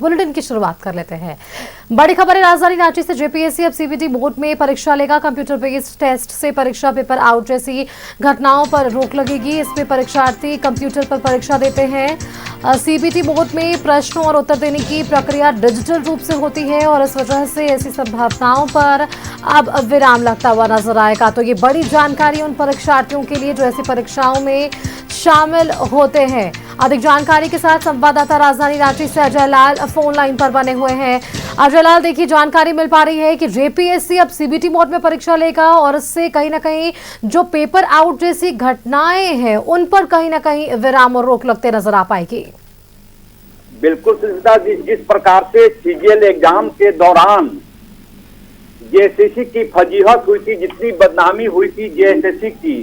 Bulletin की शुरुआत कर लेते हैं। बड़ी खबर है राजधानी रांची से। जेपीएससी अब सीबीटी मोड में परीक्षा लेगा। कंप्यूटर बेस्ड टेस्ट से परीक्षा पेपर आउट जैसी घटनाओं पर रोक लगेगी। इसमें परीक्षार्थी कंप्यूटर पर परीक्षा देते हैं। सीबीटी मोड में प्रश्नों और उत्तर देने की प्रक्रिया डिजिटल रूप से होती है और इस वजह से ऐसी संभावनाओं पर अब विराम लगता हुआ नजर आएगा। तो ये बड़ी जानकारी उन परीक्षार्थियों के लिए जो ऐसी परीक्षाओं में शामिल होते हैं। अधिक जानकारी के साथ संवाददाता राजधानी रांची से अजय लाल फोन लाइन पर बने हुए हैं। अजय लाल, देखिए जानकारी मिल पा रही है कि जेपीएससी अब सीबीटी मोड में परीक्षा लेगा और इससे कहीं ना कहीं जो पेपर आउट जैसी घटनाएं हैं उन पर कहीं ना कहीं विराम और रोक लगते नजर आ पाएगी। बिल्कुल सुनीता जी, जिस प्रकार से सीजीएल एग्जाम के दौरान जेएसएससी की फजीहत हुई थी, जितनी बदनामी हुई थी जेएसएससी की,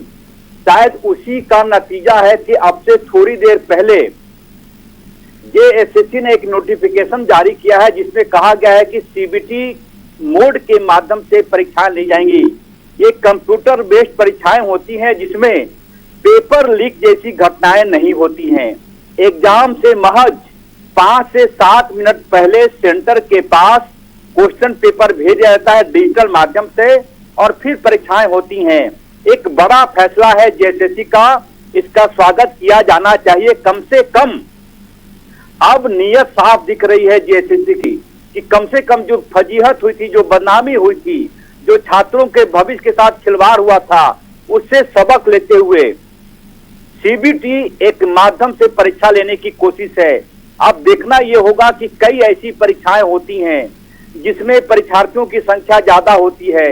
शायद उसी का नतीजा है कि अब से थोड़ी देर पहले जेएसएससी ने एक नोटिफिकेशन जारी किया है जिसमें कहा गया है कि सीबीटी मोड के माध्यम से परीक्षाएं ली जाएंगी। ये कंप्यूटर बेस्ड परीक्षाएं होती हैं जिसमें पेपर लीक जैसी घटनाएं नहीं होती हैं। एग्जाम से महज 5 से 7 मिनट पहले सेंटर के पास क्वेश्चन पेपर भेजा जाता है डिजिटल माध्यम से और फिर परीक्षाएं होती हैं। एक बड़ा फैसला है जेएसएससी का, इसका स्वागत किया जाना चाहिए। कम से कम अब नीयत साफ दिख रही है जेएसएससी की कि कम से कम जो फजीहत हुई थी, जो बदनामी हुई थी, जो छात्रों के भविष्य के साथ खिलवाड़ हुआ था, उससे सबक लेते हुए सीबीटी एक माध्यम से परीक्षा लेने की कोशिश है। अब देखना यह होगा कि कई ऐसी परीक्षाएं होती हैं जिसमें परीक्षार्थियों की संख्या ज्यादा होती है,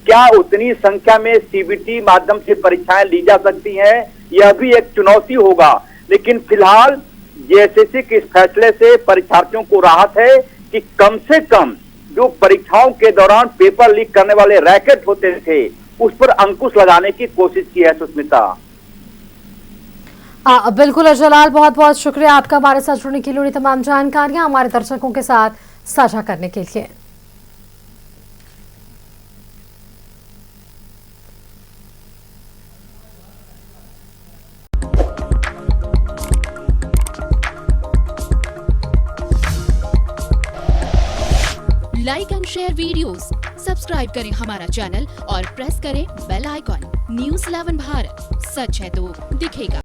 क्या उतनी संख्या में सीबीटी माध्यम से परीक्षाएं ली जा सकती हैं, यह भी एक चुनौती होगा। लेकिन फिलहाल जेएसएससी के इस फैसले से परीक्षार्थियों को राहत है कि कम से कम जो परीक्षाओं के दौरान पेपर लीक करने वाले रैकेट होते थे उस पर अंकुश लगाने की कोशिश की है। सुष्मिता, बिल्कुल अजय लाल, बहुत बहुत शुक्रिया आपका हमारे साथ जुड़ने के लिए, तमाम जानकारियां हमारे दर्शकों के साथ साझा करने के लिए। Like and share videos, subscribe करें हमारा चैनल और प्रेस करें बेल आइकॉन। न्यूज़ 11 भारत, सच है तो दिखेगा।